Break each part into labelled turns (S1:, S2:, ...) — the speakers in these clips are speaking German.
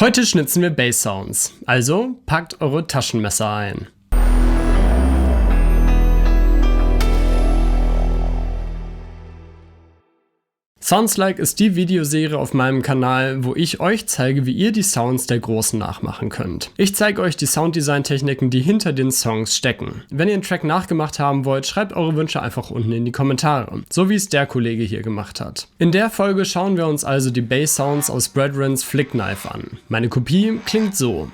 S1: Heute schnitzen wir Bass Sounds, also packt eure Taschenmesser ein. Sounds Like ist die Videoserie auf meinem Kanal, wo ich euch zeige, wie ihr die Sounds der Großen nachmachen könnt. Ich zeige euch die Sounddesign-Techniken, die hinter den Songs stecken. Wenn ihr einen Track nachgemacht haben wollt, schreibt eure Wünsche einfach unten in die Kommentare, so wie es der Kollege hier gemacht hat. In der Folge schauen wir uns also die Bass Sounds aus Brethrens Flickknife an. Meine Kopie klingt so.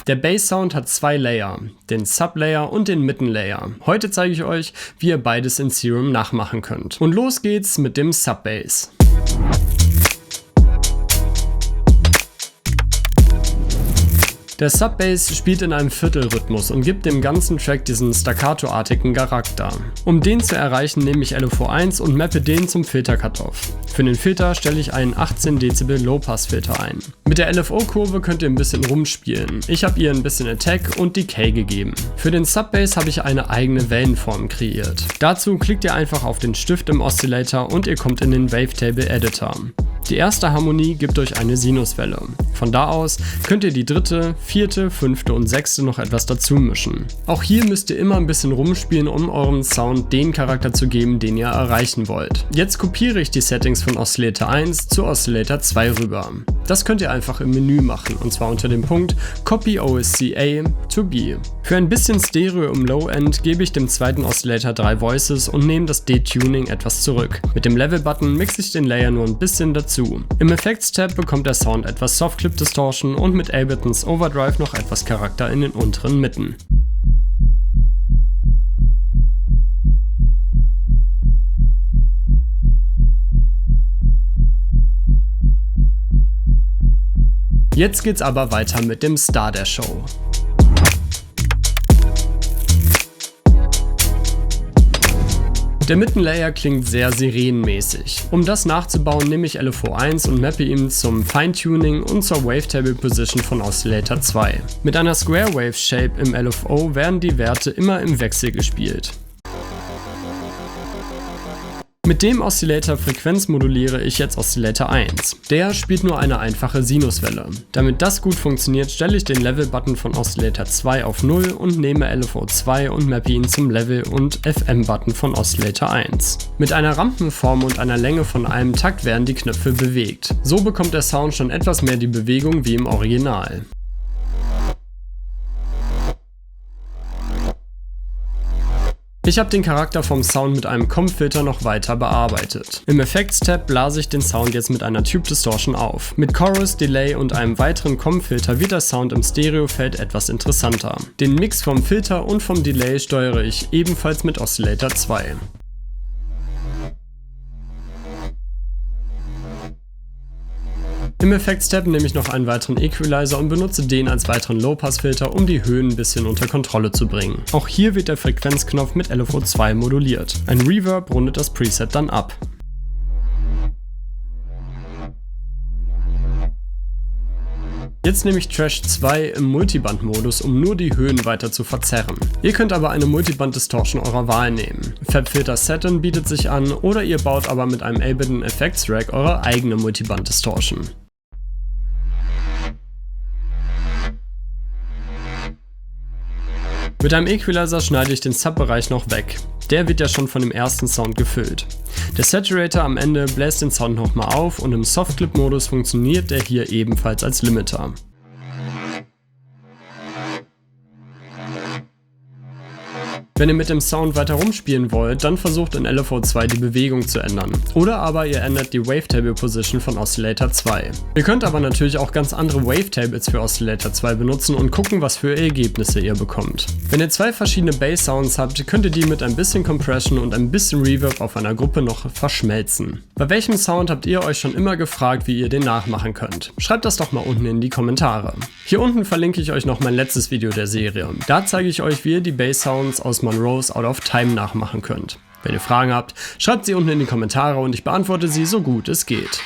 S1: Der Bass Sound hat zwei Layer, den Sublayer und den Mittenlayer. Heute zeige ich euch, wie ihr beides in Serum nachmachen könnt. Und los geht's mit dem Subbass. Der Subbass spielt in einem Viertelrhythmus und gibt dem ganzen Track diesen staccato-artigen Charakter. Um den zu erreichen, nehme ich LFO 1 und mappe den zum Filter-Cutoff. Für den Filter stelle ich einen 18 Dezibel Low-Pass-Filter ein. Mit der LFO-Kurve könnt ihr ein bisschen rumspielen. Ich habe ihr ein bisschen Attack und Decay gegeben. Für den Subbass habe ich eine eigene Wellenform kreiert. Dazu klickt ihr einfach auf den Stift im Oszillator und ihr kommt in den Wavetable Editor. Die erste Harmonie gibt euch eine Sinuswelle. Von da aus könnt ihr die dritte, vierte, fünfte und sechste noch etwas dazu mischen. Auch hier müsst ihr immer ein bisschen rumspielen, um eurem Sound den Charakter zu geben, den ihr erreichen wollt. Jetzt kopiere ich die Settings von Oszillator 1 zu Oszillator 2 rüber. Das könnt ihr einfach im Menü machen, und zwar unter dem Punkt Copy OSC A to B. Für ein bisschen Stereo im Low-End gebe ich dem zweiten Oszillator 3 Voices und nehme das Detuning etwas zurück. Mit dem Level-Button mixe ich den Layer nur ein bisschen dazu. Im Effects-Tab bekommt der Sound etwas Soft-Clip-Distortion und mit Abletons Overdrive noch etwas Charakter in den unteren Mitten. Jetzt geht's aber weiter mit dem Star der Show. Der Mittenlayer klingt sehr sirenenmäßig. Um das nachzubauen, nehme ich LFO 1 und mappe ihn zum Feintuning und zur Wavetable Position von Oszillator 2. Mit einer Square Wave Shape im LFO werden die Werte immer im Wechsel gespielt. Mit dem Oszillator Frequenz moduliere ich jetzt Oszillator 1. Der spielt nur eine einfache Sinuswelle. Damit das gut funktioniert, stelle ich den Level-Button von Oszillator 2 auf 0 und nehme LFO 2 und mappe ihn zum Level- und FM-Button von Oszillator 1. Mit einer Rampenform und einer Länge von einem Takt werden die Knöpfe bewegt. So bekommt der Sound schon etwas mehr die Bewegung wie im Original. Ich habe den Charakter vom Sound mit einem Comp-Filter noch weiter bearbeitet. Im Effects-Tab blase ich den Sound jetzt mit einer Tube Distortion auf. Mit Chorus, Delay und einem weiteren Comp-Filter wird der Sound im Stereofeld etwas interessanter. Den Mix vom Filter und vom Delay steuere ich ebenfalls mit Oszillator 2. Im Effects-Tab nehme ich noch einen weiteren Equalizer und benutze den als weiteren Low-Pass-Filter, um die Höhen ein bisschen unter Kontrolle zu bringen. Auch hier wird der Frequenzknopf mit LFO 2 moduliert. Ein Reverb rundet das Preset dann ab. Jetzt nehme ich Trash 2 im Multiband-Modus, um nur die Höhen weiter zu verzerren. Ihr könnt aber eine Multiband-Distortion eurer Wahl nehmen. FabFilter Saturn bietet sich an, oder ihr baut aber mit einem Ableton Effects Rack eure eigene Multiband-Distortion. Mit einem Equalizer schneide ich den Sub-Bereich noch weg. Der wird ja schon von dem ersten Sound gefüllt. Der Saturator am Ende bläst den Sound nochmal auf und im Soft-Clip-Modus funktioniert er hier ebenfalls als Limiter. Wenn ihr mit dem Sound weiter rumspielen wollt, dann versucht in LFO 2 die Bewegung zu ändern. Oder aber ihr ändert die Wavetable Position von Oszillator 2. Ihr könnt aber natürlich auch ganz andere Wavetables für Oszillator 2 benutzen und gucken, was für Ergebnisse ihr bekommt. Wenn ihr zwei verschiedene Bass Sounds habt, könnt ihr die mit ein bisschen Compression und ein bisschen Reverb auf einer Gruppe noch verschmelzen. Bei welchem Sound habt ihr euch schon immer gefragt, wie ihr den nachmachen könnt? Schreibt das doch mal unten in die Kommentare. Hier unten verlinke ich euch noch mein letztes Video der Serie. Da zeige ich euch, wie ihr die Bass Sounds aus Monroe's Out of Time nachmachen könnt. Wenn ihr Fragen habt, schreibt sie unten in die Kommentare und ich beantworte sie so gut es geht.